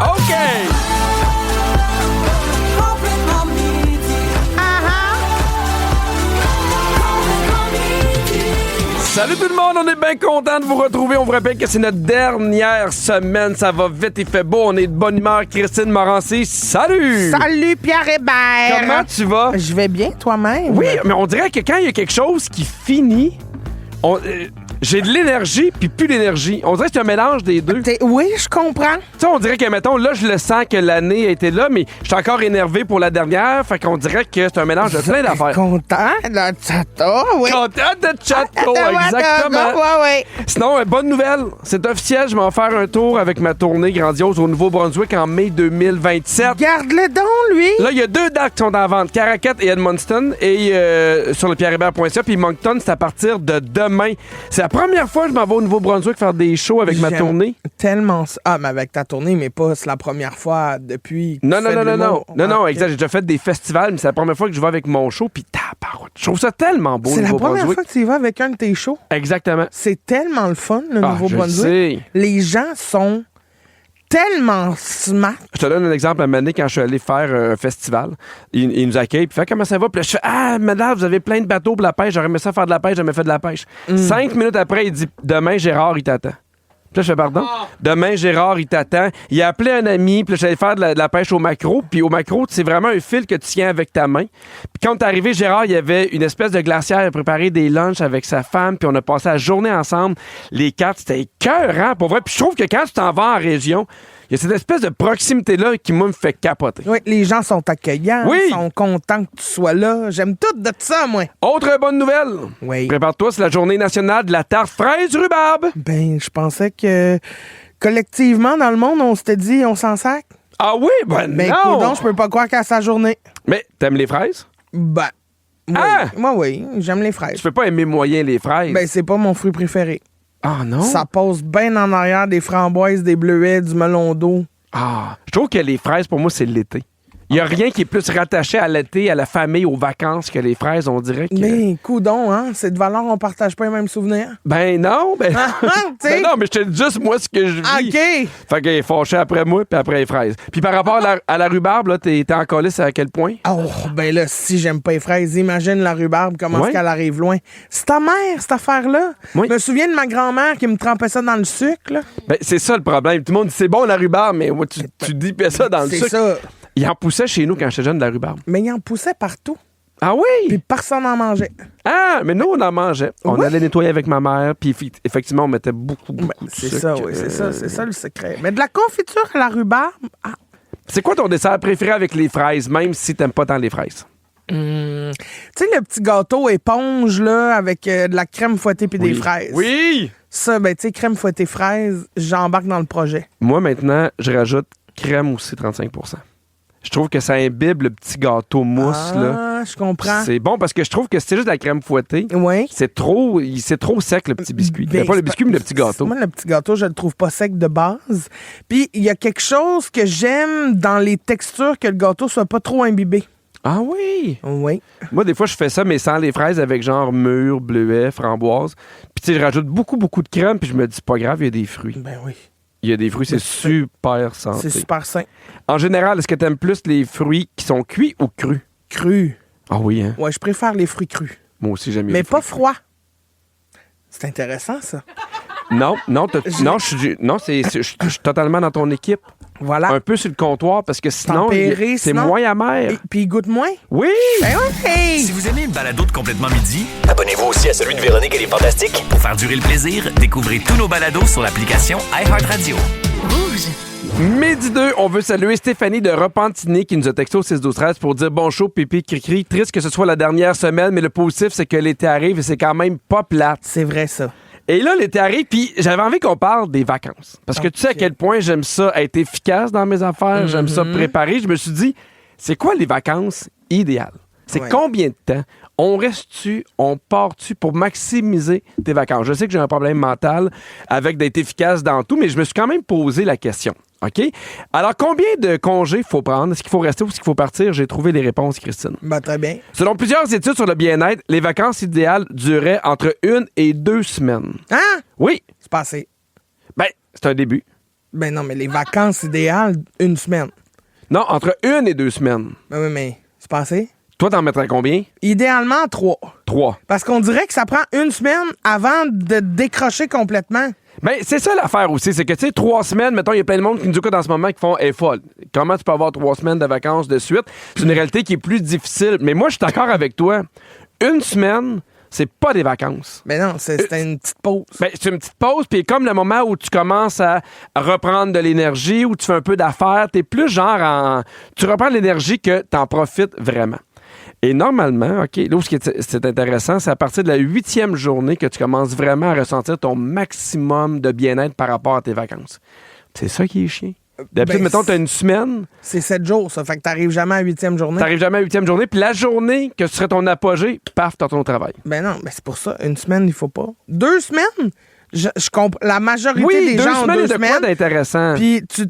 OK! Salut tout le monde, on est bien content de vous retrouver. On vous rappelle que c'est notre dernière semaine. Ça va vite, il fait beau, on est de bonne humeur. Christine Morancy, salut! Salut Pierre Hébert! Comment tu vas? Je vais bien, toi-même? Oui, mais on dirait que quand il y a quelque chose qui finit, j'ai de l'énergie puis plus d'énergie. On dirait que c'est un mélange des deux. Oui, je comprends. Tu sais, on dirait que, mettons, là, je le sens que l'année a été là, mais je suis encore énervé pour la dernière. Fait qu'on dirait que c'est un mélange de plein d'affaires. Content de Chateau, oui. Content de Chateau, exactement. Oui. Sinon, bonne nouvelle, c'est officiel, je vais en faire un tour avec ma tournée grandiose au Nouveau-Brunswick en mai 2027. Garde-le donc, lui. Là, il y a 2 dates qui sont en vente, Caracat et Edmundston, et sur le pierrehébert.ca, puis Moncton, c'est à partir de demain. C'est la première fois que je m'en vais au Nouveau-Brunswick faire des shows avec ma tournée. Tellement ça. Ah, mais avec ta tournée, mais pas c'est la première fois depuis. Non, exact. J'ai déjà fait des festivals, mais c'est la première fois que je vais avec mon show, puis tabarouette. Je trouve ça tellement beau, c'est le la première Nouveau-Brunswick. fois que tu y vas avec un de tes shows. Exactement. C'est tellement le fun, le Je Nouveau-Brunswick. sais. Les gens sont tellement smart. Je te donne un exemple. À un moment donné, quand je suis allé faire un festival, il nous accueille, puis fait comment ça va? Puis là, je fais madame, vous avez plein de bateaux pour la pêche, j'aurais aimé ça faire de la pêche, j'ai jamais fait de la pêche. 5 minutes après, il dit demain, Gérard, il t'attend. Puis là, je fais pardon. Demain, Gérard, il t'attend. Il a appelé un ami, puis là, j'allais faire de la pêche au maquereau. Puis au maquereau, c'est vraiment un fil que tu tiens avec ta main. Puis quand t'es arrivé, Gérard, il y avait une espèce de glacière. Il a préparé des lunchs avec sa femme, puis on a passé la journée ensemble. Les 4, c'était écœurant, pour vrai. Puis je trouve que quand tu t'en vas en région, il y a cette espèce de proximité-là qui, moi, me fait capoter. Oui, les gens sont accueillants, Oui. sont contents que tu sois là. J'aime tout de ça, moi. Autre bonne nouvelle. Oui. Prépare-toi, c'est la journée nationale de la tarte fraise rhubarbe. Ben, je pensais que collectivement, dans le monde, on s'était dit, on s'en sac. Ah oui? Ben Ben, non! coudonc, je peux pas croire qu'à sa journée. Mais t'aimes les fraises? Ben, oui. Ah! Moi, oui, j'aime les Tu fraises. peux pas aimer moyen les fraises. Ben, c'est pas mon fruit préféré. Ah non? Ça passe bien en arrière des framboises, des bleuets, du melon d'eau. Ah, je trouve que les fraises, pour moi, c'est l'été. Il n'y a rien qui est plus rattaché à l'été, à la famille, aux vacances que les fraises, on dirait que... Mais, coudon, hein, c'est de valeur, on partage pas les mêmes souvenirs. Ben non, ben... Tu sais? ben non, mais je te dis juste moi ce que je vis. OK. Fait qu'elle est fâchée après moi, puis après les fraises. Puis par rapport à la rhubarbe, là, t'es en colisse à quel point? Oh, ben là, si j'aime pas les fraises, imagine la rhubarbe, comment Ouais. est-ce qu'elle arrive loin. C'est ta mère, cette affaire-là. Oui. Je me souviens de ma grand-mère qui me trempait ça dans le sucre, là. Ben c'est ça le problème. Tout le monde dit c'est bon la rhubarbe, mais moi, tu dis ça dans le C'est sucre. ça. Il en poussait chez nous quand j'étais jeune de la rhubarbe. Mais il en poussait partout. Ah oui? Puis personne n'en mangeait. Ah, mais nous, on en mangeait. On Oui. allait nettoyer avec ma mère, puis effectivement, on mettait beaucoup de C'est sucre. ça, oui, c'est ça le secret. Mais de la confiture à la rhubarbe, C'est quoi ton dessert préféré avec les fraises, même si t'aimes pas tant les fraises? tu sais, le petit gâteau éponge, là, avec de la crème fouettée puis des fraises. Oui! Ça, ben, tu sais, crème fouettée fraises, j'embarque dans le projet. Moi, maintenant, je rajoute crème aussi, 35 Je trouve que ça imbibe le petit gâteau mousse, là. Ah, je comprends. C'est bon parce que je trouve que si c'est juste de la crème fouettée, Oui. c'est trop sec, le petit biscuit. Ben, Pas le c'est biscuit, mais le petit gâteau. Moi, le petit gâteau, je le trouve pas sec de base. Puis, il y a quelque chose que j'aime dans les textures, que le gâteau soit pas trop imbibé. Ah oui! Oui. Moi, des fois, je fais ça, mais sans les fraises, avec genre mûre, bleuet, framboise. Puis, tu sais, je rajoute beaucoup de crème, puis je me dis, c'est pas grave, il y a des fruits. Ben oui. Il y a des fruits, c'est super santé. C'est super sain. En général, est-ce que tu aimes plus les fruits qui sont cuits ou crus? Cru. Ah oui, hein? Ouais, je préfère les fruits crus. Moi aussi, j'aime mieux Mais les pas fruits froid. C'est intéressant, ça. crus. Non, je suis totalement dans ton équipe. Voilà. Un peu sur le comptoir, parce que sinon, Tempéré, c'est sinon. moins amer. Et puis, il goûte moins. Oui! Ben oui! Si vous aimez le balado de Complètement Midi, Abonnez-vous aussi à celui de Véronique et les Fantastiques. pour faire durer le plaisir, découvrez tous nos balados sur l'application iHeartRadio. Midi 2, on veut saluer Stéphanie de Repentigny qui nous a texté au 6-12-13 pour dire bon show, pipi, cri-cri. Triste que ce soit la dernière semaine, mais le positif, c'est que l'été arrive et c'est quand même pas plate. C'est vrai, ça. Et là, l'été arrive, puis j'avais envie qu'on parle des vacances. Parce que tu sais à quel point j'aime ça être efficace dans mes affaires, j'aime ça préparer. Je me suis dit, c'est quoi les vacances idéales? C'est Ouais. combien de temps? On reste-tu, on part-tu pour maximiser tes vacances? Je sais que j'ai un problème mental avec d'être efficace dans tout, mais je me suis quand même posé la question. OK? Alors, combien de congés faut prendre? Est-ce qu'il faut rester ou est-ce qu'il faut partir? J'ai trouvé les réponses, Christine. Ben, très bien. Selon plusieurs études sur le bien-être, les vacances idéales duraient entre 1 et 2 semaines. Hein? Oui, C'est passé. ben, c'est un début. Ben non, mais les vacances idéales, 1 semaine. Non, entre 1 et 2 semaines. Ben oui, mais c'est passé. Toi, t'en mettrais combien? Idéalement, 3. 3. Parce qu'on dirait que ça prend 1 semaine avant de décrocher complètement. Ben, c'est ça l'affaire aussi, c'est que, tu sais, 3 semaines, mettons, il y a plein de monde qui nous écoute en ce moment qui font, folle. Comment tu peux avoir 3 semaines de vacances de suite? C'est une réalité qui est plus difficile. Mais moi, je suis d'accord avec toi. 1 semaine, c'est pas des vacances. Ben non, c'était une petite pause. Ben, c'est une petite pause, puis comme le moment où tu commences à reprendre de l'énergie, où tu fais un peu d'affaires, t'es plus genre tu reprends de l'énergie que t'en profites vraiment. Et normalement, OK, là où c'est intéressant, c'est à partir de la 8e journée que tu commences vraiment à ressentir ton maximum de bien-être par rapport à tes vacances. C'est ça qui est chiant. D'habitude, mettons, t'as 1 semaine. C'est 7 jours, ça. Fait que t'arrives jamais à la 8e journée. T'arrives jamais à la 8e journée, puis la journée que ce serait ton apogée, paf, t'as ton travail. Ben non, ben c'est pour ça. 1 semaine, il faut pas. 2 semaines? Je comprends. La majorité Oui, des 2 gens ont semaines, 2 de quoi semaines. d'intéressant? Puis tu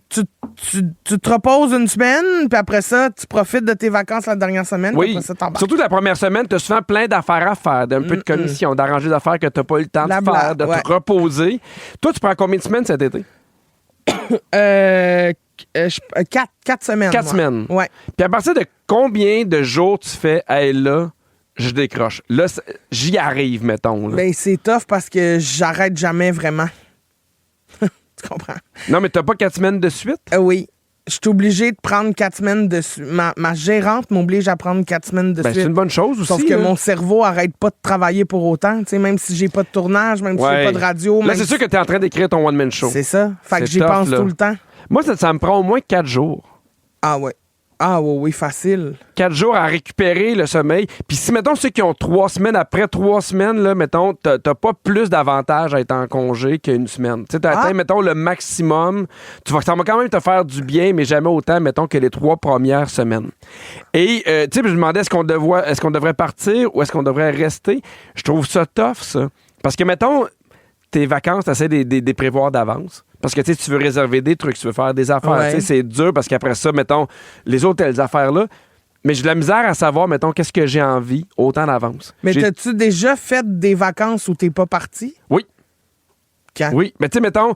te reposes 1 semaine, puis après ça, tu profites de tes vacances la dernière semaine. Oui, Après ça, t'embarques. surtout la première semaine, tu as souvent plein d'affaires à faire, d'un peu de commission, d'arranger des affaires que tu n'as pas eu le temps de faire, de te reposer. Toi, tu prends combien de semaines cet été? 4 semaines. 4 moi. semaines. Ouais. Puis à partir de combien de jours tu fais, hey, là, je décroche. Là, j'y arrive, mettons. Là. Ben, c'est tough parce que j'arrête jamais vraiment. Tu comprends? Non, mais t'as pas 4 semaines de suite? Oui. Je suis obligée de prendre 4 semaines de suite. Ma gérante m'oblige à prendre 4 semaines de Ben, suite. c'est une bonne chose aussi. Sauf que là. mon cerveau arrête pas de travailler pour autant. Tu sais, même si j'ai pas de tournage, même si j'ai pas de radio. Là, même c'est sûr que tu es en train d'écrire ton one-man show. C'est ça. Fait que C'est j'y tough, pense là. tout le temps. Moi, ça me prend au moins 4 jours. Ah ouais. Ah oui, facile. 4 jours à récupérer le sommeil. Puis si, mettons, ceux qui ont 3 semaines, après 3 semaines, là, mettons, t'as pas plus d'avantages à être en congé qu'une semaine. Tu sais, t'as atteint, mettons, le maximum. Ça va quand même te faire du bien, mais jamais autant, mettons, que les 3 premières semaines. Et, tu sais, je me demandais, est-ce qu'on devrait partir ou est-ce qu'on devrait rester? Je trouve ça tough, ça. Parce que, mettons, tes vacances, t'essaies de les prévoir d'avance. Parce que tu veux réserver des trucs, tu veux faire des affaires. Ouais. C'est dur parce qu'après ça, mettons, les autres telles affaires-là. Mais j'ai de la misère à savoir, mettons, qu'est-ce que j'ai envie autant d'avance. Mais t'as-tu déjà fait des vacances où t'es pas parti? Oui. Quand? Oui. Mais tu sais, mettons,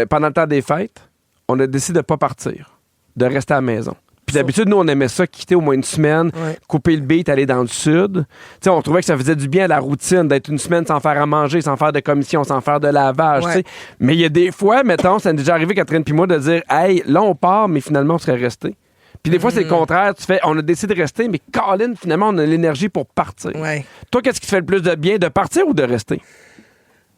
pendant le temps des fêtes, on a décidé de pas partir, de rester à la maison. Puis d'habitude, nous, on aimait ça, quitter au moins 1 semaine, couper le beat, aller dans le sud. Tu sais, on trouvait que ça faisait du bien à la routine d'être 1 semaine sans faire à manger, sans faire de commission, sans faire de lavage. Ouais. Tu sais. Mais il y a des fois, mettons, ça nous est déjà arrivé, Catherine puis moi, de dire, hey, là, on part, mais finalement, on serait resté. Puis des fois, c'est le contraire. Tu fais, on a décidé de rester, mais Colin, finalement, on a l'énergie pour partir. Ouais. Toi, qu'est-ce qui te fait le plus de bien, de partir ou de rester?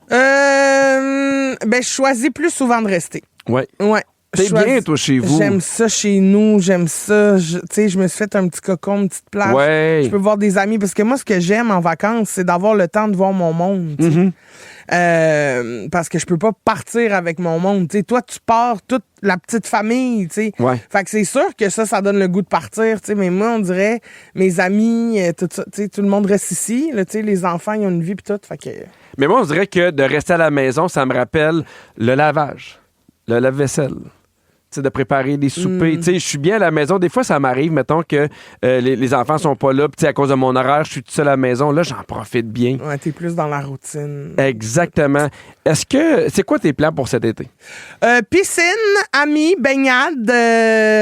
Ben, je choisis plus souvent de rester. Ouais. Ouais. T'es bien, toi, chez vous. J'aime ça chez nous, j'aime ça. Tu sais, je me suis fait un petit cocon, une petite plage. Ouais. Je peux voir des amis. Parce que moi, ce que j'aime en vacances, c'est d'avoir le temps de voir mon monde. Tu sais. Parce que je peux pas partir avec mon monde. Tu sais, toi, tu pars toute la petite famille. Tu sais. Ouais. Fait que c'est sûr que ça donne le goût de partir. Tu sais. Mais moi, on dirait, mes amis, tout ça, tu sais, tout le monde reste ici. Là, tu sais, les enfants, ils ont une vie puis tout. Fait que... Mais moi, on dirait que de rester à la maison, ça me rappelle le lavage, le lave-vaisselle. Tu sais, de préparer des soupers. Tu sais, je suis bien à la maison. Des fois, ça m'arrive, mettons, que les enfants sont pas là. Puis, à cause de mon horaire, je suis tout seul à la maison. Là, j'en profite bien. Ouais, t'es plus dans la routine. Exactement. C'est quoi tes plans pour cet été? Piscine, amis, baignade,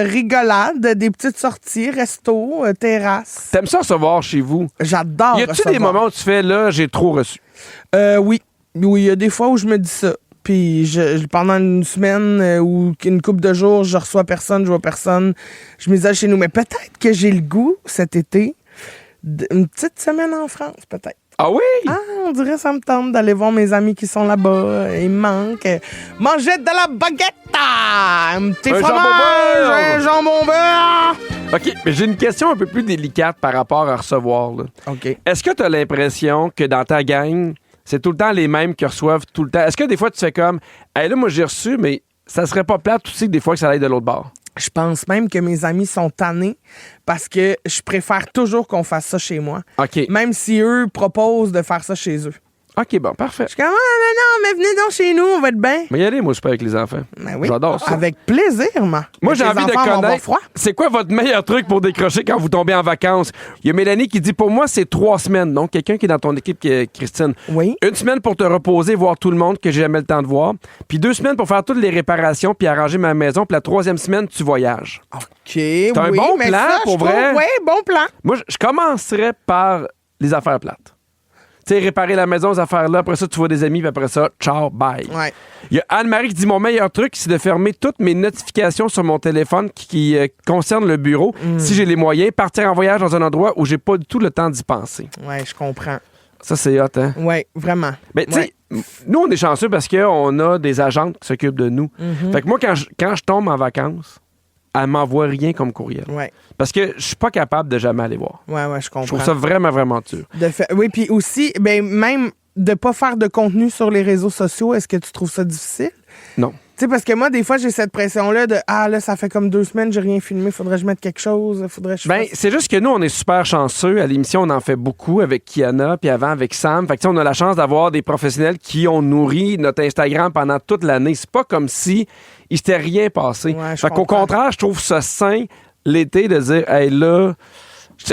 rigolade, des petites sorties, resto, terrasse. T'aimes ça recevoir chez vous? J'adore. Y a-tu des moments où tu fais, là, j'ai trop reçu? Oui. Oui, il y a des fois où je me dis ça. Puis pendant 1 semaine ou une couple de jours, je reçois personne, je vois personne. Je m'isole chez nous. Mais peut-être que j'ai le goût cet été d'une petite semaine en France, peut-être. Ah oui? Ah, on dirait que ça me tente d'aller voir mes amis qui sont là-bas. Il me manque. Manger de la baguette! Un petit fromage! Un jambon beurre! OK, mais j'ai une question un peu plus délicate par rapport à recevoir. Là. OK. Est-ce que tu as l'impression que dans ta gang, c'est tout le temps les mêmes qui reçoivent tout le temps? Est-ce que des fois, tu fais comme, hey, là, moi, j'ai reçu, mais ça serait pas plate aussi que des fois que ça aille de l'autre bord? Je pense même que mes amis sont tannés parce que je préfère toujours qu'on fasse ça chez moi. OK. Même si eux proposent de faire ça chez eux. OK, bon, parfait. Je suis comme, mais venez donc chez nous, on va être bien. Mais y aller, moi, je suis pas avec les enfants. Ben oui. J'adore ça. Avec plaisir, moi. Moi, j'ai Les envie de enfants vont avoir connaître, froid. c'est quoi votre meilleur truc pour décrocher quand vous tombez en vacances? Il y a Mélanie qui dit, pour moi, c'est 3 semaines. Donc, quelqu'un qui est dans ton équipe, qui est Christine. Oui. 1 semaine pour te reposer, voir tout le monde que j'ai jamais le temps de voir. Puis 2 semaines pour faire toutes les réparations puis arranger ma maison. Puis la 3e semaine, tu voyages. OK, c'est un bon plan, pour vrai. Oui, bon plan. Moi, je commencerais par les affaires plates. Tu sais, réparer la maison, ces affaires-là. Après ça, tu vois des amis, puis après ça, ciao, bye. Ouais. Il y a Anne-Marie qui dit, mon meilleur truc, c'est de fermer toutes mes notifications sur mon téléphone qui concernent le bureau. Si j'ai les moyens, partir en voyage dans un endroit où j'ai pas du tout le temps d'y penser. Oui, je comprends. Ça, c'est hot, hein? Oui, vraiment. Mais tu sais, nous, on est chanceux parce qu'on a des agentes qui s'occupent de nous. Fait que moi, quand je tombe en vacances, elle m'envoie rien comme courriel. Oui. Parce que je suis pas capable de jamais aller voir. Oui, je comprends. Je trouve ça vraiment, vraiment dur. Oui, puis aussi, même de pas faire de contenu sur les réseaux sociaux, est-ce que tu trouves ça difficile? Non. Tu sais, parce que moi, des fois, j'ai cette pression-là de là, ça fait comme 2 semaines, j'ai rien filmé, faudrait que je mette quelque chose, faudrait que je fasse... C'est juste que nous, on est super chanceux. À l'émission, on en fait beaucoup avec Kiana, puis avant avec Sam. Fait que, on a la chance d'avoir des professionnels qui ont nourri notre Instagram pendant toute l'année. C'est pas comme si il s'était rien passé. Ouais, fait qu'au contraire, je trouve ça sain l'été de dire, hey, là,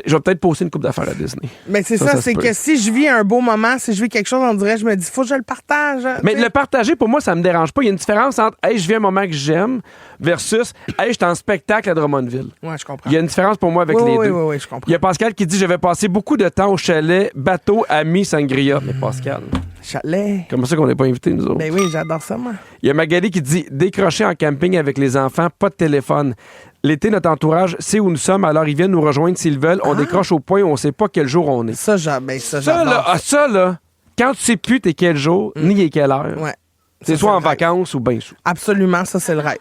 je vais peut-être poster une coupe d'affaires à Disney. Mais c'est ça, c'est que si je vis un beau moment, si je vis quelque chose, on dirait, je me dis, faut que je le partage. Mais le partager, pour moi, ça me dérange pas. Il y a une différence entre, hey, je vis un moment que j'aime versus, hey, je suis en spectacle à Drummondville. Ouais, je comprends. Il y a une différence pour moi avec les deux. Oui, je comprends. Il y a Pascal qui dit, je vais passer beaucoup de temps au chalet, bateau, ami, sangria. Mais Pascal, Chalet. comment ça qu'on n'est pas invité, nous autres? Ben oui, j'adore ça, moi. Il y a Magali qui dit, décrocher en camping avec les enfants, pas de téléphone. L'été, notre entourage sait où nous sommes, alors ils viennent nous rejoindre s'ils veulent. On décroche au point où on sait pas quel jour on est. Ça, j'adore. Ça, là, quand tu sais plus t'es quel jour, ni quelle heure, Ouais. c'est Ça, soit c'est en le rêve. vacances ou bien sous. Absolument, ça, c'est le rêve.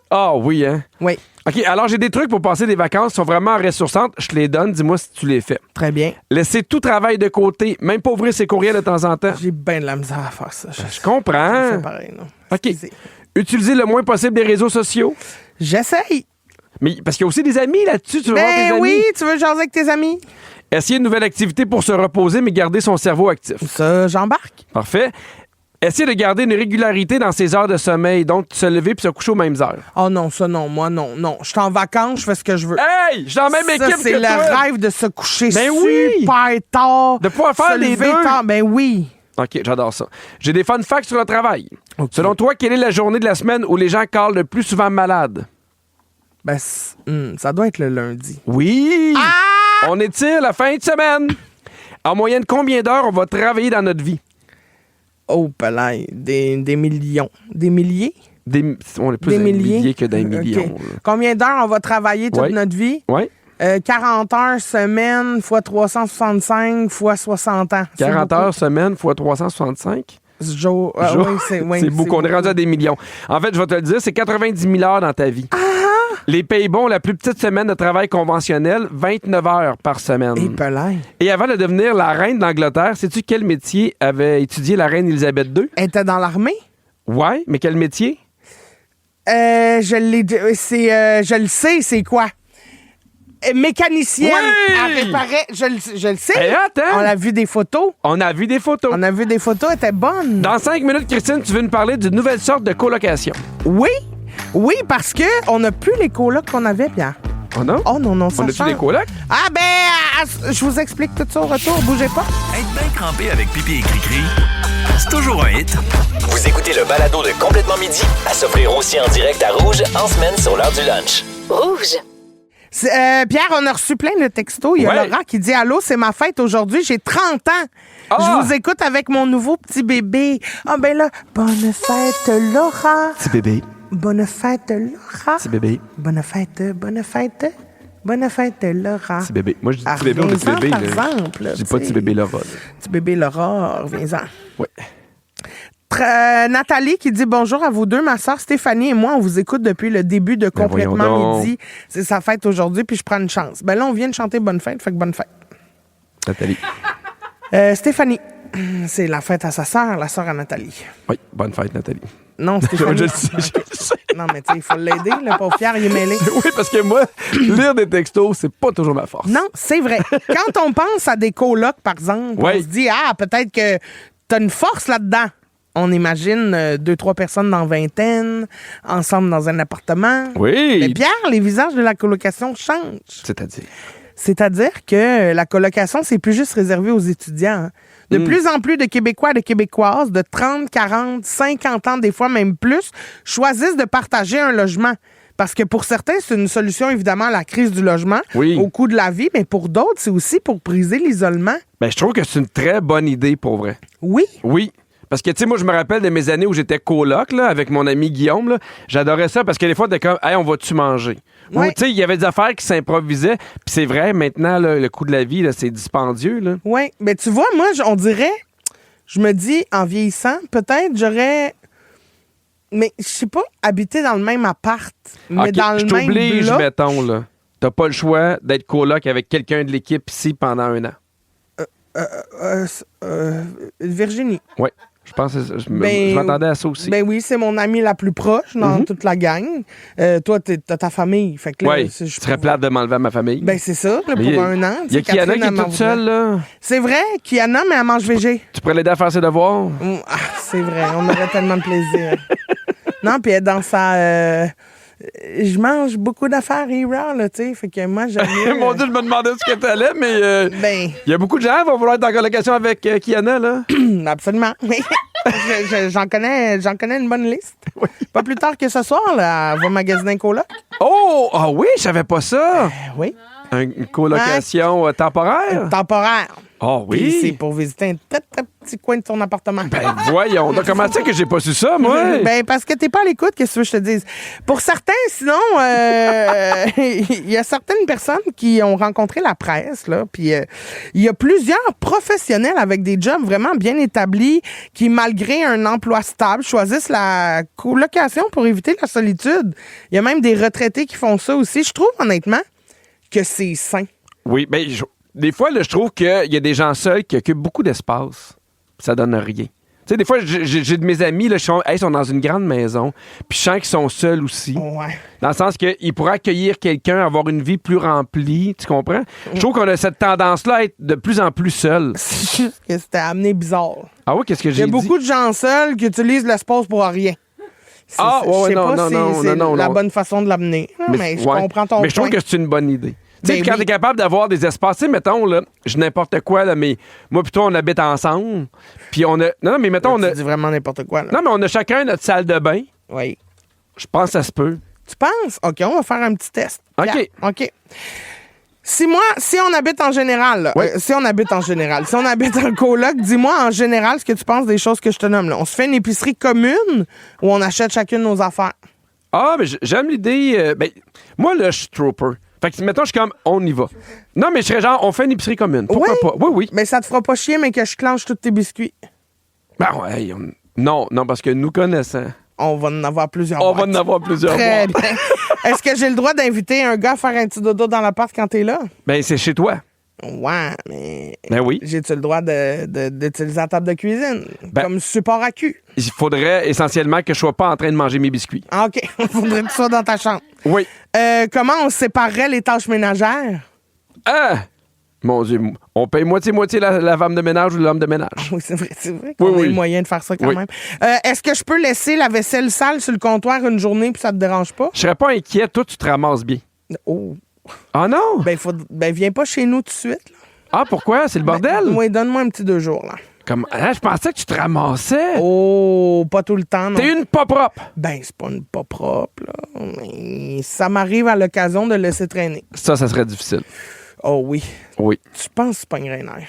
Ah oui, hein? Oui, OK, alors j'ai des trucs pour passer des vacances qui sont vraiment ressourçantes. Je te les donne, dis-moi si tu les fais. très bien. Laisser tout travail de côté, même pas ouvrir ses courriels de temps en temps. J'ai bien de la misère à faire ça. Je comprends. C'est pareil, non? OK. Excusez. Utiliser le moins possible des réseaux sociaux. J'essaye. Mais parce qu'il y a aussi des amis là-dessus, tu veux voir tes Ben amis. oui, tu veux jaser avec tes amis? Essayer une nouvelle activité pour se reposer, mais garder son cerveau actif. Ça, j'embarque. Parfait. Essayer de garder une régularité dans ses heures de sommeil, donc se lever puis se coucher aux mêmes heures. Oh non, ça, non. Moi, non. Je suis en vacances, je fais ce que je veux. Hey! Je suis dans la même Ça, équipe c'est que le toi! rêve de se coucher Ben oui! super tard. De pouvoir faire se les lever deux. tard. Ben oui. OK, j'adore ça. J'ai des fun facts sur le travail. Selon toi, quelle est la journée de la semaine où les gens calent le plus souvent malade? Ben, ça doit être le lundi. Oui! Ah! On étire la fin de semaine. En moyenne, combien d'heures on va travailler dans notre vie? Oh, palais, des millions. Des milliers? On est plus Des d'un milliers? millier que d'un OK. million. Combien d'heures on va travailler toute Ouais. notre vie? Oui? 40 heures semaine fois 365 fois 60 ans. C'est 40 beaucoup. heures semaine fois 365? Jour. Jour. Oui, C'est beaucoup. On est rendu à des millions. En fait, je vais te le dire, c'est 90 000 heures dans ta vie. Les Pays-Bas ont la plus petite semaine de travail conventionnelle, 29 heures par semaine. Et pelin. Et avant de devenir la reine d'Angleterre, sais-tu quel métier avait étudié la reine Élisabeth II? Elle était dans l'armée? Ouais, mais quel métier? Je le sais, c'est quoi? Mécanicienne. Oui! Elle réparait. Je le sais. Eh, attends! On a vu des photos. On a vu des photos. On a vu des photos, elle était bonne. Dans 5 minutes, Christine, tu veux nous parler d'une nouvelle sorte de colocation. Oui, parce que on n'a plus les colocs qu'on avait, Pierre. Oh non? Oh non, ça On a-tu change. des colocs? Ah ben, je vous explique tout ça au retour. Bougez pas. Être bien crampé avec Pipi et Cricri, c'est toujours un hit. Vous écoutez le balado de Complètement Midi à s'offrir aussi en direct à Rouge en semaine sur l'heure du lunch. Rouge. Pierre, on a reçu plein de textos. Il y a Ouais. Laura qui dit « Allô, c'est ma fête aujourd'hui, j'ai 30 ans. Ah! Je vous écoute avec mon nouveau petit bébé. » Ah ben là, bonne fête, Laura. Petit bébé. Bonne fête, Laura. Petit bébé. Bonne fête, bonne fête. Bonne fête, Laura. Petit bébé. Moi, je dis Ah, petit bébé ou petit reviens-en, bébé. par là. exemple, Je dis tu pas sais. petit bébé Laura. là. Petit bébé Laura, reviens-en. Ouais. Nathalie qui dit bonjour à vous deux. Ma soeur Stéphanie et moi, on vous écoute depuis le début de Ben voyons Complètement donc. Midi. C'est sa fête aujourd'hui, puis je prends une chance. Ben là, on vient de chanter bonne fête, fait que bonne fête. Nathalie. Stéphanie, c'est la fête à sa sœur, la sœur à Nathalie. Oui, bonne fête, Nathalie. Non, Stéphanie. Je le sais, je le sais. Non, mais tu sais, il faut l'aider, le pauvre Pierre, il est mêlé. Oui, parce que moi, lire des textos, c'est pas toujours ma force. Non, c'est vrai. Quand on pense à des colocs, par exemple, Ouais. on se dit, peut-être que t'as une force là-dedans. On imagine 2-3 personnes dans vingtaine, ensemble dans un appartement. Oui. Mais Pierre, les visages de la colocation changent. C'est-à-dire? C'est-à-dire que la colocation, c'est plus juste réservé aux étudiants. Hein. De plus en plus de Québécois et de Québécoises de 30, 40, 50 ans, des fois même plus, choisissent de partager un logement. Parce que pour certains, c'est une solution, évidemment, à la crise du logement, au coût de la vie, mais pour d'autres, c'est aussi pour briser l'isolement. Ben, je trouve que c'est une très bonne idée, pour vrai. Oui. Oui. Parce que, tu sais, moi, je me rappelle de mes années où j'étais coloc, là, avec mon ami Guillaume, là. J'adorais ça parce que des fois, t'es comme, hey, on va-tu manger? Ouais. Ou, tu sais, il y avait des affaires qui s'improvisaient. Puis c'est vrai, maintenant, là, le coût de la vie, là, c'est dispendieux, là. Oui. Mais tu vois, moi, on dirait, je me dis, en vieillissant, peut-être j'aurais. Mais, je sais pas, habiter dans le même appart, mais OK, dans le je même t'oblige, bloc. mettons, là. T'as pas le choix d'être coloc avec quelqu'un de l'équipe ici pendant 1 an. Virginie. Oui. Je pense que je Ben, m'attendais à ça aussi. Ben oui, c'est mon amie la plus proche dans toute la gang. Toi, t'as ta famille. Fait que là, Oui, je serait plate de m'enlever à ma famille. Ben c'est ça, là, Mais pour 1 an. Il y a Kiana qui est toute seule, là. C'est vrai, Kiana, mais elle mange végé. Tu pourrais l'aider à faire ses devoirs? C'est vrai, on aurait tellement de plaisir. Non, puis elle est dans sa... je mange beaucoup d'affaires Ira, là, tu sais. Fait que moi, j'aime mieux, Mon Dieu, je me demandais ce que t'allais, mais Ben, il y a beaucoup de gens qui vont vouloir être en colocation avec Kiana, là. absolument. Oui. J'en connais une bonne liste. Pas plus tard que ce soir, là, elle va magasiner un coloc. Oh! Ah oui, je savais pas ça! Oui. Une colocation temporaire? Temporaire. Ah Puis oui? c'est pour visiter un très, très petit coin de ton appartement. Ben voyons. Donc, comment ça que j'ai pas su ça, moi? Ben, parce que t'es pas à l'écoute, qu'est-ce que tu veux que je te dise? Pour certains, sinon, il y a certaines personnes qui ont rencontré la presse, là, puis il y a plusieurs professionnels avec des jobs vraiment bien établis qui, malgré un emploi stable, choisissent la colocation pour éviter la solitude. Il y a même des retraités qui font ça aussi. Je trouve, honnêtement, que c'est sain. Oui, ben, des fois, là, je trouve qu'il y a des gens seuls qui occupent beaucoup d'espace. Ça donne rien. Tu sais, des fois, j'ai de mes amis, là, ils sont dans une grande maison, puis je sens qu'ils sont seuls aussi. Ouais. Dans le sens qu'ils pourraient accueillir quelqu'un, avoir une vie plus remplie, tu comprends? Je trouve qu'on a cette tendance-là à être de plus en plus seul. C'est juste que c'était amené bizarre. Ah oui, qu'est-ce que Il y j'ai a dit? beaucoup de gens seuls qui utilisent l'espace pour rien. Ah, Je ouais, sais non, pas non, si c'est non, la non. bonne façon de l'amener. Mais je ouais. comprends ton Mais je trouve point. que c'est une bonne idée. Tu sais, Ben puis quand oui. t'es capable d'avoir des espaces, tu sais, mettons, là, je n'importe quoi, là, mais moi, plutôt, on habite ensemble, puis on a... Non, mais mettons, on a... Tu dis vraiment n'importe quoi. Là. Non, mais on a chacun notre salle de bain. Oui. Je pense que ça se peut. Tu penses? OK, on va faire un petit test. OK. Pierre, OK. Si on habite en général, là, Oui. si on habite en coloc, dis-moi en général ce que tu penses des choses que je te nomme. Là. On se fait une épicerie commune ou on achète chacune nos affaires? Ah, mais j'aime l'idée... ben, moi, là, je suis trooper. Fait que, mettons, je suis comme, on y va. Non, mais je serais genre, on fait une épicerie commune. Pourquoi pas? Oui, oui. Mais ça te fera pas chier, mais que je clenche tous tes biscuits. Ben, ouais, non, parce que nous connaissant, On va en avoir plusieurs. on va boîtes. en avoir plusieurs. Très boîtes. bien. Est-ce que j'ai le droit d'inviter un gars à faire un petit dodo dans l'appart quand t'es là? Ben, c'est chez toi. Ouais, mais... Ben oui. J'ai-tu le droit d'utiliser la table de cuisine Ben- comme support à cul? Il faudrait essentiellement que je sois pas en train de manger mes biscuits. Ah, OK. Faudrait que tu sois dans ta chambre. Oui. Comment on séparerait les tâches ménagères? Ah! Mon Dieu, on paye moitié-moitié la femme de ménage ou l'homme de ménage. Oui, c'est vrai qu'on a Oui. le moyen de faire ça quand Oui. même. Est-ce que je peux laisser la vaisselle sale sur le comptoir une journée puis ça te dérange pas? Je serais pas inquiet, toi, tu te ramasses bien. Oh. Ah non? Ben, viens pas chez nous tout de suite. Là. Ah, pourquoi? C'est le bordel? Oui, donne-moi un petit 2 jours, là. Comme, je pensais que tu te ramassais. Oh, pas tout le temps, non. T'es une pas propre. Ben, c'est pas une pas propre, là. Mais ça m'arrive à l'occasion de laisser traîner. Ça serait difficile. Oh oui. Oui. Tu penses que c'est pas une rainère?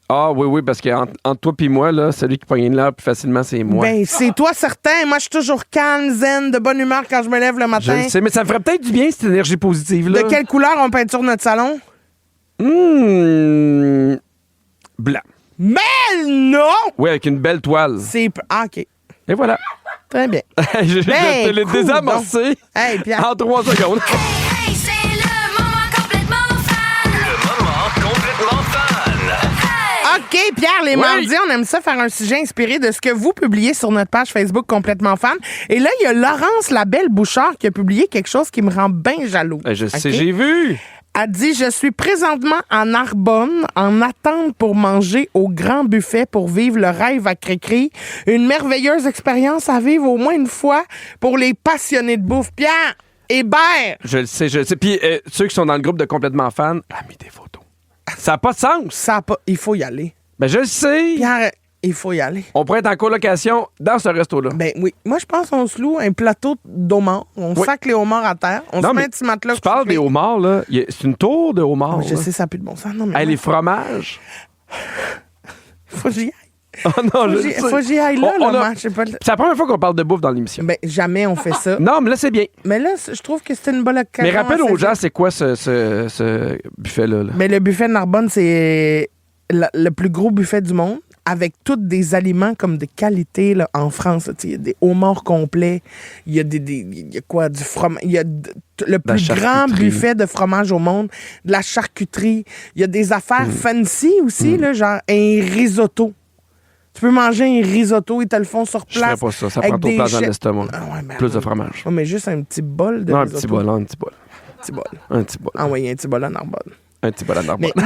Ah oui, parce qu'entre toi et moi, là, celui qui pogne l'air plus facilement, c'est moi. Ben, c'est toi certain. Moi, je suis toujours calme, zen, de bonne humeur quand je me lève le Je matin. le sais, mais ça me ferait peut-être du bien, cette énergie positive-là. De quelle couleur on peinture notre salon? Blanc. Mais non! Oui, avec une belle toile. Ah, OK. Et voilà. Très bien. je Ben, te l'ai cool, désamorcé Hey, Pierre. en 3 secondes. Hey, c'est le moment complètement fan. Le moment complètement fan. OK, Pierre, les mardis, on aime ça faire un sujet inspiré de ce que vous publiez sur notre page Facebook Complètement Fan. Et là, il y a Laurence Labelle-Bouchard qui a publié quelque chose qui me rend bien jaloux. Je sais, OK? j'ai vu. Elle dit, je suis présentement en Narbonne en attente pour manger au grand buffet pour vivre le rêve à Cricri. Une merveilleuse expérience à vivre au moins une fois pour les passionnés de bouffe. Pierre Hébert! Je le sais. Puis ceux qui sont dans le groupe de complètement fans, a mis des photos. Ça n'a pas de sens. Ça a pas, il faut y aller. Ben, je le sais. Pierre, il faut y aller. On pourrait être en colocation dans ce resto-là. Ben oui. Moi, je pense qu'on se loue un plateau d'homards. On sac les homards à terre. On se met un petit matelas. Tu parles des homards, là. C'est une tour de homards. Je là. sais, ça n'a plus de bon sens. Non, mais Hey, les fromages. faut que j'y aille. Oh non, je sais. Faut que j'y aille là, On là, a- moi. Je sais pas. C'est la première fois qu'on parle de bouffe dans l'émission. Ben, jamais on fait ça. Non, mais là, c'est bien. Mais là, je trouve que c'est une bonne occasion. Mais rappelle à aux saisir. gens, c'est quoi ce buffet-là? Là? Mais le buffet de Narbonne, c'est le plus gros buffet du monde, avec tous des aliments comme de qualité là, en France. Il y a des homards complets, il y a il y a quoi, du fromage, il y a le plus grand buffet de fromage au monde, de la charcuterie, il y a des affaires fancy aussi, là, genre un risotto. Tu peux manger un risotto, ils te le font sur Je ferais place. pas ça. Ça avec prend trop de des place dans chefs. l'estomac. Ah ouais, ben Plus de oui. fromage. Ouais, mais juste un petit bol de Non, un risotto. petit bol, un petit bol. Petit bol. Un petit bol. Ah oui, un petit bol à Narbonne. Un petit bol à Narbonne. Mais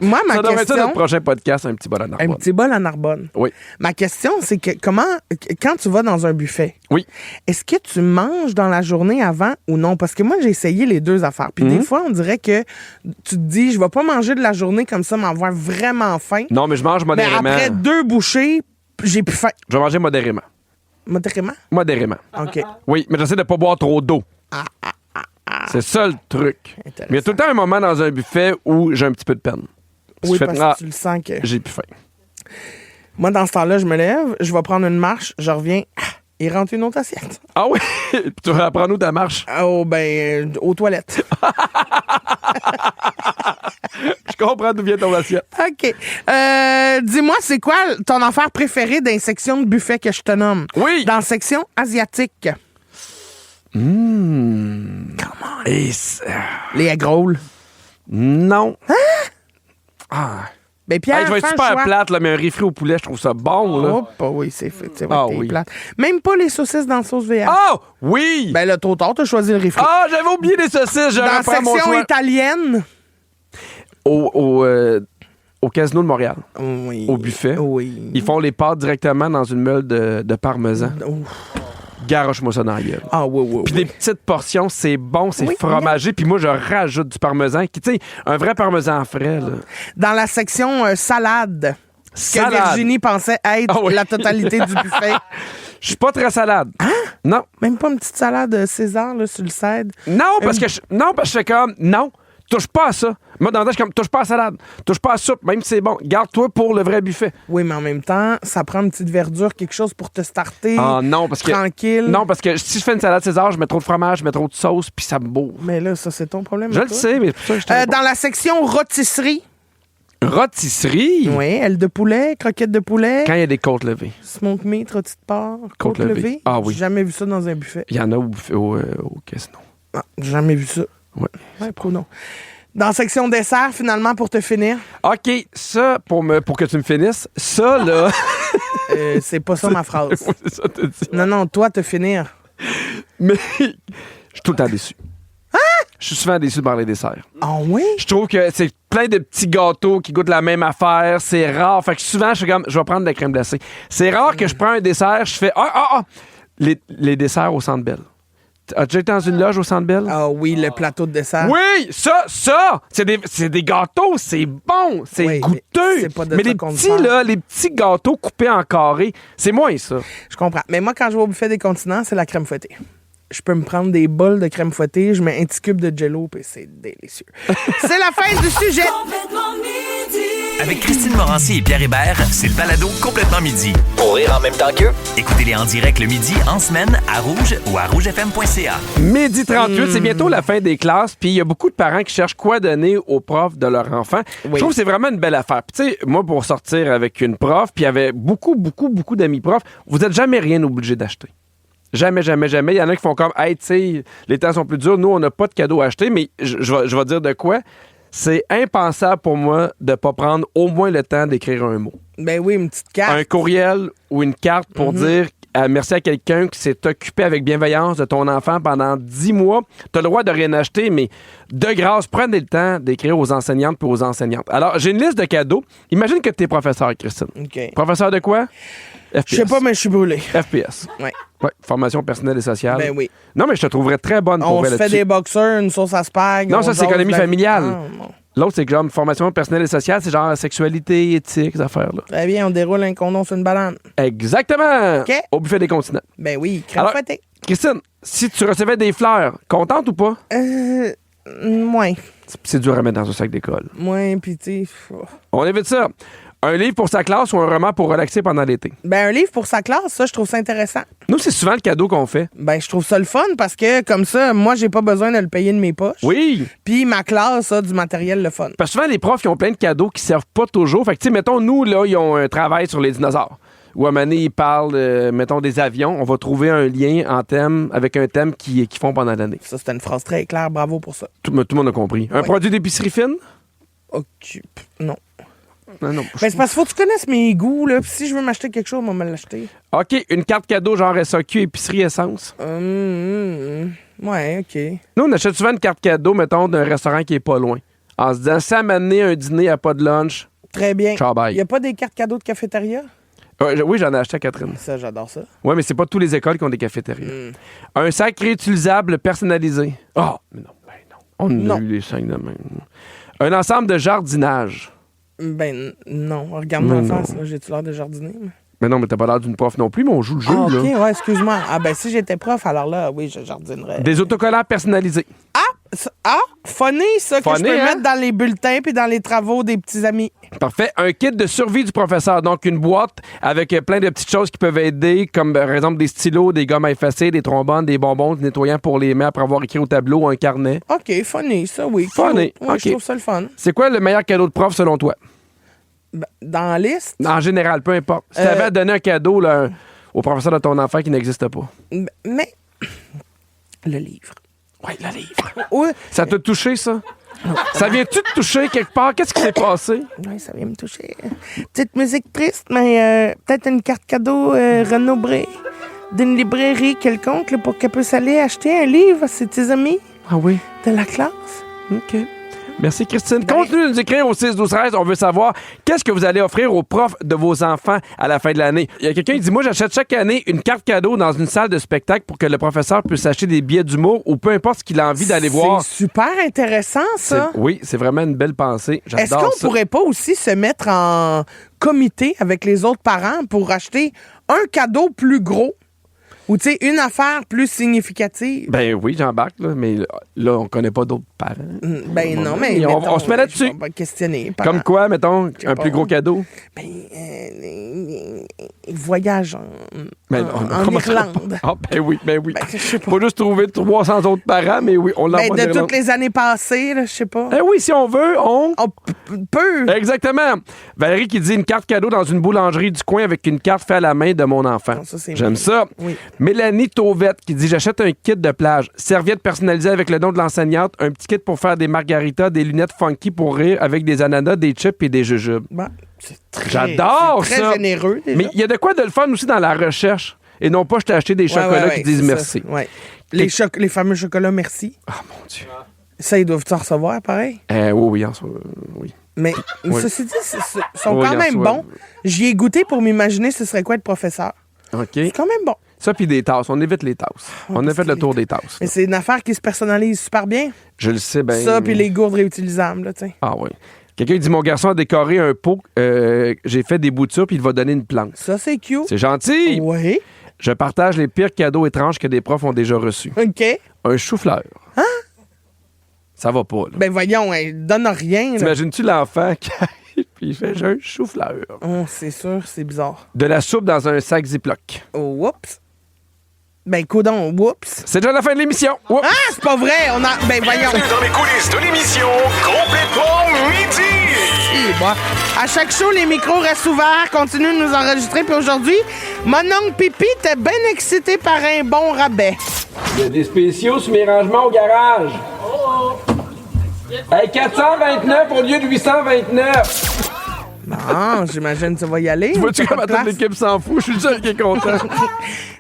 moi, ma Ça devrait être ça question... notre prochain podcast, un petit bol à Un Narbonne. petit bol à Narbonne. Oui. Ma question, c'est que quand tu vas dans un buffet, Oui. est-ce que tu manges dans la journée avant ou non? Parce que moi, j'ai essayé les deux affaires. Puis des fois, on dirait que tu te dis, je vais pas manger de la journée comme ça, m'avoir vraiment faim. Non, mais je mange Mais modérément. après 2 bouchées, j'ai plus faim. Je vais manger modérément. Modérément? Modérément. OK. Oui, mais j'essaie de pas boire trop d'eau. C'est ça le truc. Mais il y a tout le temps un moment dans un buffet où j'ai un petit peu de peine. Oui, Je fais, parce ah, que tu le sens que... j'ai plus faim. Moi, dans ce temps-là, je me lève, je vais prendre une marche, je reviens, il rentre une autre assiette. Ah oui? Puis tu vas apprendre où ta marche? Oh, ben, aux toilettes. Je comprends d'où vient ton assiette. OK. Dis-moi, c'est quoi ton affaire préférée dans les sections de buffet que je te nomme? Oui! Dans la section asiatique. Et Les egg rolls. non. Ah. Ben, Pierre, Hey, je vais être fais un super choix. plate, là, mais un riz au poulet, je trouve ça bon. Là. Oh, bah oui, c'est vrai, Ah t'es oui. plate. Même pas les saucisses dans la sauce VR. Oh! Oui! Ben là, trop tard, t'as choisi le riz. Ah, j'avais oublié les saucisses, je dans la reprends mon section choix. italienne. Au Casino de Montréal, Oui. au buffet, Oui. ils font les pâtes directement dans une meule de parmesan. Ouf. Garoche-moi ça dans la gueule. Ah, oui, oui, Puis oui. des petites portions, c'est bon, c'est Oui, fromagé. Puis moi, je rajoute du parmesan. Tu sais, un vrai parmesan frais, là. Dans la section salade. Que Salade. Virginie pensait être Ah oui. la totalité du buffet. Je suis pas très salade. Non. Même pas une petite salade César là, sur le side. Non, parce que je fais comme, non, touche pas à ça. Moi, dans le temps, je suis comme, touche pas à salade, touche pas à soupe, même si c'est bon. Garde-toi pour le vrai buffet. Oui, mais en même temps, ça prend une petite verdure, quelque chose pour te starter. Ah non, parce que... Tranquille. Non, parce que si je fais une salade César, je mets trop de fromage, je mets trop de sauce, puis ça me bourre. Mais là, ça, c'est ton problème. Je à le toi. sais, mais c'est pour ça que je te Dans la section rôtisserie. Rôtisserie? Oui, aile de poulet, croquettes de poulet, Quand il y a des côtes levées. smoke meat, rôti de porc, Côte côte levée. levée. Ah oui. J'ai jamais vu ça dans un buffet. Il y en a au casino. Ah, j'ai jamais vu ça. Ouais. Ouais, non. Dans la section dessert, finalement, pour te finir, OK, ça, pour que tu me finisses, ça, là... c'est pas ça ma phrase. c'est ça, t'as dit. Non, non, toi, te finir. Mais je suis tout le temps déçu. Je suis souvent déçu de parler desserts. Ah oui? Je trouve que c'est plein de petits gâteaux qui goûtent la même affaire. C'est rare. Fait que souvent, je suis comme, je vais prendre de la crème glacée. C'est rare que je prends un dessert, je fais, les desserts au Centre Bell. As-tu déjà été dans une loge au Centre Bell? Ah oui, le plateau de dessert. Oui, ça, c'est des gâteaux, c'est bon, c'est Oui, mais goûteux. c'est pas de Mais ça les qu'on petits, parle. là, les petits gâteaux coupés en carré, c'est moins ça. Je comprends. Mais moi, quand je vais au buffet des continents, c'est la crème fouettée. Je peux me prendre des bols de crème fouettée, je mets un petit cube de jello, puis c'est délicieux. C'est la fin du sujet. Complètement midi. Avec Christine Morancy et Pierre Hébert, c'est le balado Complètement midi. Pour rire en même temps qu'eux, Écoutez-les en direct le midi, en semaine, à Rouge ou à rougefm.ca. Midi 38, c'est bientôt la fin des classes, puis il y a beaucoup de parents qui cherchent quoi donner aux profs de leur enfant. Je trouve que c'est vraiment une belle affaire. Puis tu sais, moi, pour sortir avec une prof, puis il y avait beaucoup d'amis profs, vous n'êtes jamais rien obligé d'acheter. Jamais, jamais, jamais. Il y en a qui font comme, hey, tu sais, les temps sont plus durs, nous, on n'a pas de cadeau à acheter, mais je vais dire de quoi. C'est impensable pour moi de ne pas prendre au moins le temps d'écrire un mot. Ben oui, une petite carte. Un courriel ou une carte pour dire merci à quelqu'un qui s'est occupé avec bienveillance de ton enfant pendant 10 mois. Tu as le droit de rien acheter, mais de grâce, prenez le temps d'écrire aux enseignantes et aux enseignantes. Alors, j'ai une liste de cadeaux. Imagine que tu es professeur, Christine. OK. Professeur de quoi? FPS. Je sais pas, mais je suis brûlé. FPS. Ouais. Ouais, formation personnelle et sociale. Ben oui. Non, mais je te trouverais très bonne pour On vrai se fait là-dessus. des boxeurs, une sauce à spag. Non, on ça, c'est jase économie de la- familiale. Ah, non. L'autre, c'est genre formation personnelle et sociale, c'est genre sexualité, éthique, ces affaires-là. Très bien, on déroule un condom sur une banane. Exactement! OK. Au buffet des continents. Ben oui, crème Alors- fouettée. Christine, si tu recevais des fleurs, contente ou pas? Moins. C'est dur à mettre dans un sac d'école. Moins, pis tu sais, On évite ça. Un livre pour sa classe ou un roman pour relaxer pendant l'été? Ben, un livre pour sa classe, ça, je trouve ça intéressant. Nous, c'est souvent le cadeau qu'on fait. Ben, je trouve ça le fun parce que, comme ça, moi, j'ai pas besoin de le payer de mes poches. Oui! Puis ma classe a du matériel le fun. Parce que souvent, les profs, ils ont plein de cadeaux qui servent pas toujours. Fait que, tu sais, mettons, nous, là, ils ont un travail sur les dinosaures. Ou à un moment donné, ils parlent, mettons, des avions. On va trouver un lien en thème avec un thème qu'ils font pendant l'année. Ça, c'était une phrase très claire. Bravo pour ça. Tout le monde a compris. Un Oui. produit d'épicerie fine? Occupe. Non. Non. Ben, c'est parce qu'il faut que tu connaisses mes goûts, là. Puis si je veux m'acheter quelque chose, on va me l'acheter. OK, une carte cadeau genre SAQ, épicerie, essence. Ouais, OK. Nous, on achète souvent une carte cadeau, mettons, d'un restaurant qui est pas loin. En se disant, ça m'amener un dîner à pas de lunch. Très bien. Ciao, bye. Il n'y a pas des cartes cadeaux de cafétéria? Oui, j'en ai acheté à Catherine. Ça, j'adore ça. Oui, mais c'est pas toutes les écoles qui ont des cafétérias. Un sac réutilisable personnalisé. Ah, mais non, ben non. On Non. a eu les sacs de même. Un ensemble de jardinage. Ben, non. Regarde-moi en Non, face, là. J'ai-tu l'air de jardiner? moi? Mais non, mais t'as pas l'air d'une prof non plus, mais on joue le jeu, Ah, OK, là. ouais, excuse-moi. Ah, ben, si j'étais prof, alors là, oui, je jardinerais. Des autocollants personnalisés. Funny, ça, que je Funny, peux hein? mettre dans les bulletins puis dans les travaux des petits amis. Parfait. Un kit de survie du professeur. Donc, une boîte avec plein de petites choses qui peuvent aider, comme par exemple des stylos, des gommes à effacer, des trombones, des bonbons, des nettoyants pour les mains après avoir écrit au tableau, un carnet. OK, funny, ça, oui. Funny, Ouais, OK. Je trouve ça le fun. C'est quoi le meilleur cadeau de prof selon toi? Ben, dans la liste, En général, peu importe. Si tu avais à donner un cadeau là, au professeur de ton enfant qui n'existe pas. mais le livre. Oui, le livre. Oui, Ça t'a touché, ça? Ça vient-tu te toucher quelque part? Qu'est-ce qui s'est passé? ouais, ça vient me toucher. Petite musique triste, mais peut-être une carte cadeau Renaud Bré d'une librairie quelconque là, pour qu'elle puisse aller acheter un livre à ses amis Ah oui? de la classe. OK. Merci, Christine. Continuez de nous écrire au 6-12-13. On veut savoir qu'est-ce que vous allez offrir aux profs de vos enfants à la fin de l'année. Il y a quelqu'un qui dit, moi, j'achète chaque année une carte cadeau dans une salle de spectacle pour que le professeur puisse acheter des billets d'humour ou peu importe ce qu'il a envie d'aller voir. C'est super intéressant, ça. Oui, c'est vraiment une belle pensée. Est-ce J'adore qu'on ça. pourrait pas aussi se mettre en comité avec les autres parents pour acheter un cadeau plus gros ou, tu sais, une affaire plus significative? Ben oui, j'embarque, là, mais là, on connaît pas d'autres parents. Ben non, mais on mettons, se met là-dessus. On va questionner. Comme quoi, mettons, un pas. plus gros cadeau? Ben, voyage Ben, en Irlande. Ah, ben oui. Ben, je sais pas. Pas juste trouver 300 autres parents, mais oui, on l'envoie Ben, en de Irlande. toutes les années passées, là, je sais pas. Eh oui, si on veut, on... On peut. Exactement. Valérie qui dit une carte cadeau dans une boulangerie du coin avec une carte faite à la main de mon enfant. Non, ça, c'est J'aime mignon. ça. Oui. Mélanie Tauvette qui dit j'achète un kit de plage, serviette personnalisée avec le nom de l'enseignante, un petit kit pour faire des margaritas, des lunettes funky pour rire avec des ananas, des chips et des jujubes. Ben, c'est très, J'adore c'est ça. très généreux, déjà. Mais il y a de quoi de le fun aussi dans la recherche et non pas je t'ai acheté des chocolats qui disent c'est merci. ça, ouais. Les fameux chocolats merci. Ah mon Dieu. Ça, ils doivent-tu en recevoir, pareil? Oui, en soi, oui. Mais Oui. ceci dit, ils sont Oui, quand en même soi. bons. J'y ai goûté pour m'imaginer ce serait quoi être professeur. OK. C'est quand même bon. Ça puis des tasses, on évite les tasses. On a parce fait que le les tour des tasses. Mais c'est une affaire qui se personnalise super bien. Je le sais bien. Ça, puis les gourdes réutilisables, là, tu sais. Ah oui. Quelqu'un dit mon garçon a décoré un pot, j'ai fait des bouts de ça puis il va donner une plante. Ça, c'est cute. C'est gentil. Oui. Je partage les pires cadeaux étranges que des profs ont déjà reçus. OK. Un chou-fleur. Hein? Ça va pas, là. Ben voyons, elle donne rien. Là. T'imagines-tu l'enfant qui arrive puis il fait j'ai un chou-fleur. Oh, c'est sûr, c'est bizarre. De la soupe dans un sac Ziploc. Oh, whoops. Ben, coudon, whoops. C'est déjà la fin de l'émission. Oups. Ah, c'est pas vrai. On a. Ben, voyons. Bienvenue dans les coulisses de l'émission Complètement Midi. Et bon. À chaque show, les micros restent ouverts. Continuez de nous enregistrer. Puis aujourd'hui, mon oncle Pipi était bien excité par un bon rabais. Il y a des spéciaux sur mes rangements au garage. Hey, 429 au lieu de 829. Non, j'imagine que tu vas y aller. Tu vois-tu T'as comment pas de toute place? l'équipe s'en fout? Je suis le seul qui est content.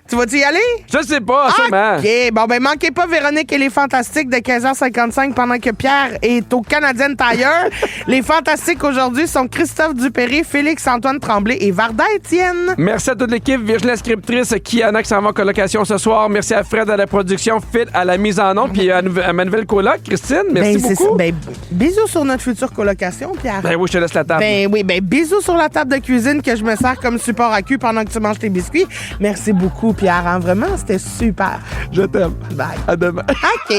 Tu vas-tu y aller? Je sais pas, sûrement. OK. Bon, ben, manquez pas Véronique et les Fantastiques de 15h55 pendant que Pierre est au Canadian Tire. Les Fantastiques aujourd'hui sont Christophe Dupéry, Félix-Antoine Tremblay et Varda Étienne. Merci à toute l'équipe. Virginie la scriptrice, Kiana qui s'en va en colocation ce soir. Merci à Fred à la production, Phil à la mise en onde, puis à ma nouvelle coloc, Christine. Merci Ben, c'est beaucoup. ça. Ben, bisous sur notre future colocation, Pierre. Ben oui, je te laisse la table. Ben oui, ben bisous sur la table de cuisine que je me sers comme support à cul pendant que tu manges tes biscuits. Merci beaucoup, Pierre. Hein, vraiment, c'était super. Je t'aime. Bye. À demain. OK.